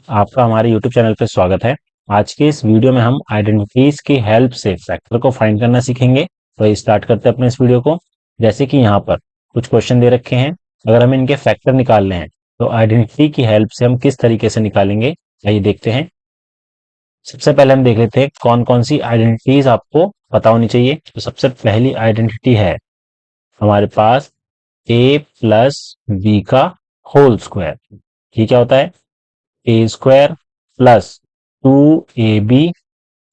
आपका हमारे YouTube channel पे स्वागत है। आज के इस वीडियो में हम आइडेंटिटीज की हेल्प से फैक्टर को फाइंड करना सीखेंगे। तो स्टार्ट करते हैं अपने इस वीडियो को। जैसे कि यहाँ पर कुछ क्वेश्चन दे रखे हैं, अगर हमें इनके फैक्टर निकालने हैं तो आइडेंटिटी की हेल्प से हम किस तरीके से निकालेंगे, आइए देखते हैं। सबसे पहले हम देख लेते हैं कौन कौन सी आइडेंटिटीज आपको पता होनी चाहिए। तो सबसे पहली आइडेंटिटी है हमारे पास ए प्लस बी का होल स्क्वायर। ये क्या होता है? A square plus 2ab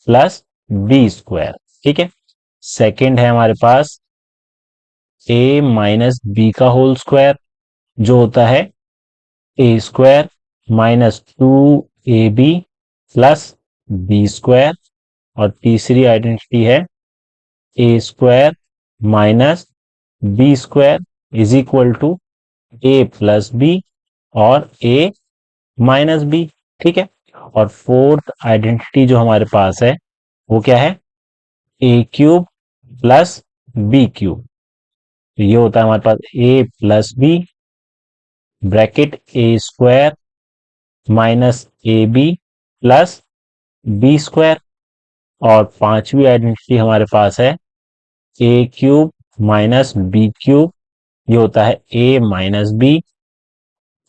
plus B square. ठीक है। सेकंड है हमारे पास ए माइनस बी का होल स्क्वायर, जो होता है A square minus 2ab plus B square. और तीसरी आइडेंटिटी है A square minus B square is equal to A plus B और ए माइनस बी। ठीक है। और फोर्थ आइडेंटिटी जो हमारे पास है वो क्या है? A cube plus B cube. तो ये होता है हमारे पास A plus B bracket A square minus A B plus B square. और पांचवी आइडेंटिटी हमारे पास है A cube minus B cube, ये होता है ए माइनस बी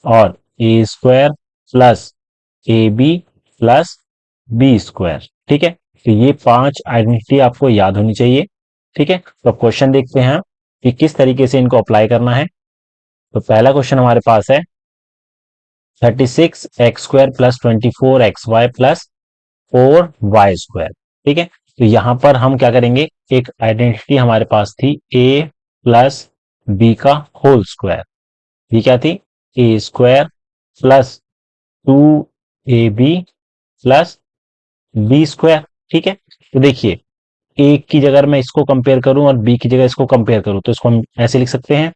और A square plus A B plus B square. ठीक है। तो ये पांच आइडेंटिटी आपको याद होनी चाहिए। ठीक है। तो क्वेश्चन देखते हैं कि किस तरीके से इनको अप्लाई करना है। तो पहला क्वेश्चन हमारे पास है 36x² plus 24xy plus 4y²। ठीक है। तो यहां पर हम क्या करेंगे, एक आइडेंटिटी हमारे पास थी a प्लस बी का होल स्क्वायर। ये क्या थी? A square plus 2ab plus B square. ठीक है। तो देखिए, ए की जगह मैं इसको कंपेयर करूं और बी की जगह इसको कंपेयर करूं तो इसको हम ऐसे लिख सकते हैं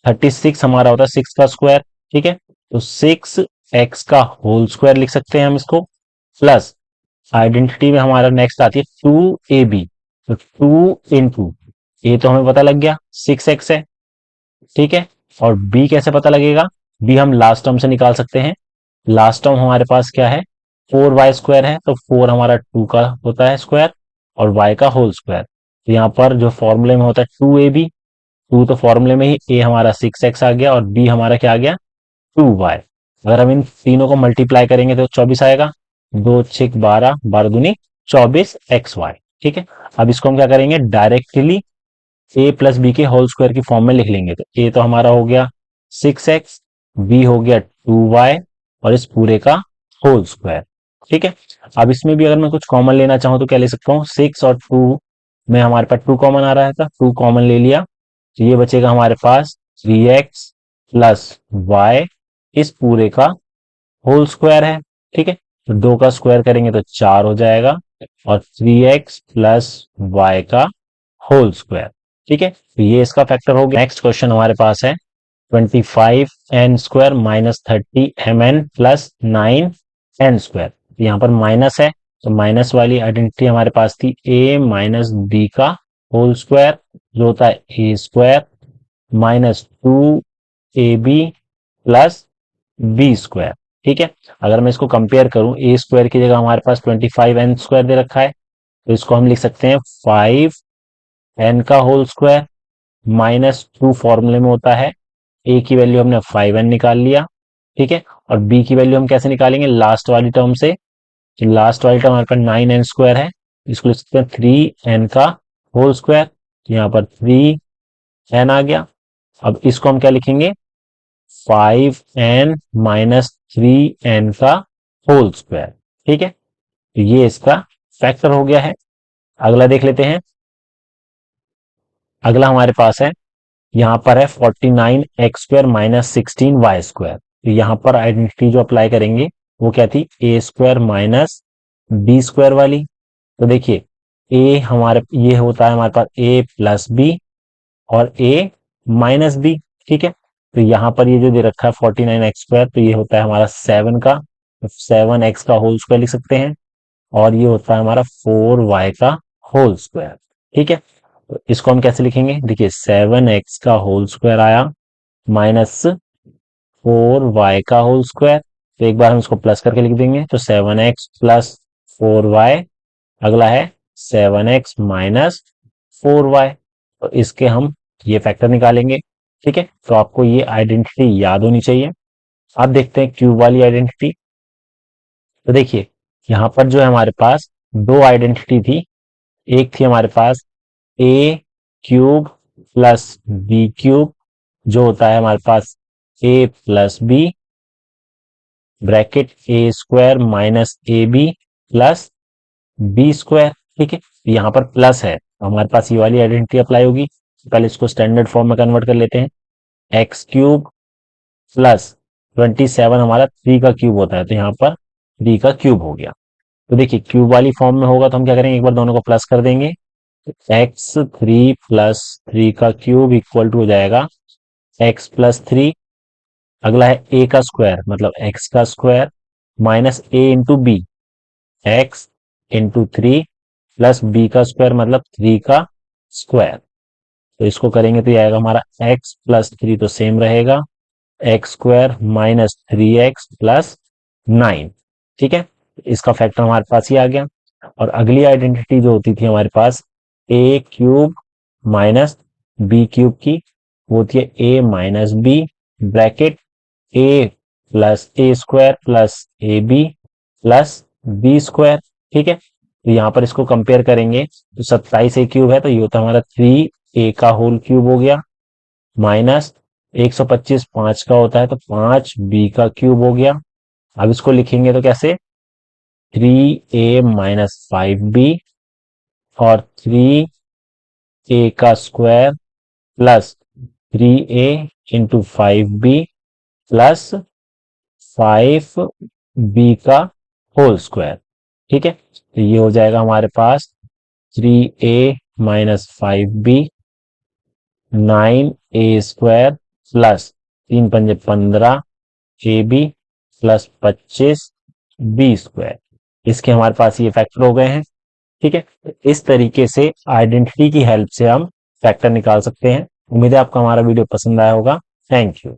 36 हमारा होता है 6 का स्क्वायर। ठीक है। तो 6x का होल स्क्वायर लिख सकते हैं हम इसको, प्लस आइडेंटिटी में हमारा नेक्स्ट आती है 2ab। तो 2 इंटू ए तो हमें पता लग गया 6x है। ठीक है। और बी कैसे पता लगेगा? बी हम लास्ट टर्म से निकाल सकते हैं। लास्ट टर्म हमारे पास क्या है? 4y² है, तो 4 हमारा 2 का होता है स्क्वायर और y का होल स्क्वायर। तो यहाँ पर जो फॉर्मूले में होता है 2ab, 2 तो फॉर्मूले में ही, ए हमारा 6x आ गया और बी हमारा क्या आ गया? 2y। अगर हम इन तीनों को मल्टीप्लाई करेंगे तो 24 आएगा। 2 6 12, 12 दूनी 24xy। ठीक है। अब इसको हम क्या करेंगे, डायरेक्टली ए प्लस बी के होल स्क्वायर की फॉर्म में लिख लेंगे। तो ए तो हमारा हो गया 6x, बी हो गया 2y और इस पूरे का होल स्क्वायर। ठीक है। अब इसमें भी अगर मैं कुछ कॉमन लेना चाहूं तो क्या ले सकता हूँ? 6 और 2 में हमारे पास 2 कॉमन आ रहा था, 2 कॉमन ले लिया तो ये बचेगा हमारे पास 3x प्लस y इस पूरे का होल स्क्वायर है। ठीक है। तो 2 का स्क्वायर करेंगे तो 4 हो जाएगा और 3x प्लस y का होल स्क्वायर। ठीक है। तो ये इसका फैक्टर हो गया। नेक्स्ट क्वेश्चन हमारे पास है 25n² minus 30mn plus 9n²। यहाँ पर माइनस है तो माइनस वाली आइडेंटिटी हमारे पास थी a माइनस बी का होल स्क्वायर, जो होता है A square minus 2ab plus B square. ठीक है। अगर मैं इसको कंपेयर करूं, ए स्क्वायर की जगह हमारे पास 25n² दे रखा है, तो इसको हम लिख सकते हैं 5n का होल स्क्वायर माइनस 2 फॉर्मूले में होता है, ए की वैल्यू हमने 5n निकाल लिया। ठीक है। और बी की वैल्यू हम कैसे निकालेंगे? लास्ट वाली टर्म से। तो लास्ट वाली टर्म हमारे पास 9n² है, इसको लिख सकते हैं 3n का होल स्क्वायर। तो यहाँ पर 3n आ गया। अब इसको हम क्या लिखेंगे? 5n माइनस 3n का होल स्क्वायर। ठीक है। तो ये इसका फैक्टर हो गया है। अगला देख लेते हैं। अगला हमारे पास है, यहाँ पर है 49x² माइनस 16y²। तो यहाँ पर आइडेंटिटी जो अप्लाई करेंगे वो क्या थी? A square minus B square वाली। तो देखिए, ए हमारे ये होता है हमारे पास ए प्लस बी और ए माइनस बी। ठीक है। तो यहाँ पर ये जो दे रखा है 49x², तो ये होता है हमारा 7 का, 7x का होल स्क्वायर लिख सकते हैं और ये होता है हमारा 4y का होल स्क्वायर। ठीक है। तो इसको हम कैसे लिखेंगे? देखिए, 7x का होल स्क्वायर आया माइनस 4y का होल स्क्वायर। तो एक बार हम इसको प्लस करके लिख देंगे, तो 7x प्लस 4y, अगला है 7x माइनस 4y। तो इसके हम ये फैक्टर निकालेंगे। ठीक है, तो आपको ये आइडेंटिटी याद होनी चाहिए। अब देखते हैं क्यूब वाली आइडेंटिटी। तो देखिए यहाँ पर जो है हमारे पास दो आइडेंटिटी थी। एक थी हमारे पास A cube plus B cube, जो होता है हमारे पास A plus B, bracket A square minus A B plus B square. ठीक है, यहाँ पर प्लस है तो हमारे पास ये वाली आइडेंटिटी अप्लाई होगी। पहले इसको स्टैंडर्ड फॉर्म में कन्वर्ट कर लेते हैं। एक्स क्यूब प्लस 27 हमारा 3 का क्यूब होता है, तो यहाँ पर 3 का क्यूब हो गया। तो देखिए क्यूब वाली फॉर्म में होगा तो हम क्या करेंगे, एक बार दोनों को प्लस कर देंगे। एक्स 3 प्लस 3 का क्यूब इक्वल टू हो जाएगा एक्स प्लस 3। अगला है ए का स्क्वायर मतलब एक्स का square minus A into B, X into 3 plus B का स्क्वायर मतलब 3 का स्क्वायर। तो इसको करेंगे तो ये आएगा हमारा एक्स प्लस 3 तो सेम रहेगा, x square minus 3x plus 9। ठीक है, इसका फैक्टर हमारे पास ही आ गया। और अगली आइडेंटिटी जो होती थी हमारे पास A cube minus B cube की, वो होती है A minus B, bracket A plus A square plus A B plus B square. ठीक है, तो यहाँ पर इसको कंपेयर करेंगे तो 27 ए क्यूब है तो ये होता है हमारा 3 ए का होल क्यूब हो गया, माइनस 125 5 का होता है तो 5 बी का क्यूब हो गया। अब इसको लिखेंगे तो कैसे, 3a माइनस 5b और 3a का square plus 3a into 5b plus 5b का होल स्क्वायर। ठीक है, तो ये हो जाएगा हमारे पास 3a minus 5b, 9a square plus 3 पंजे 15 A B plus 25 B square. इसके हमारे पास ये फैक्टर हो गए हैं। ठीक है, इस तरीके से आइडेंटिटी की हेल्प से हम फैक्टर निकाल सकते हैं। उम्मीद है आपको हमारा वीडियो पसंद आया होगा। Thank you.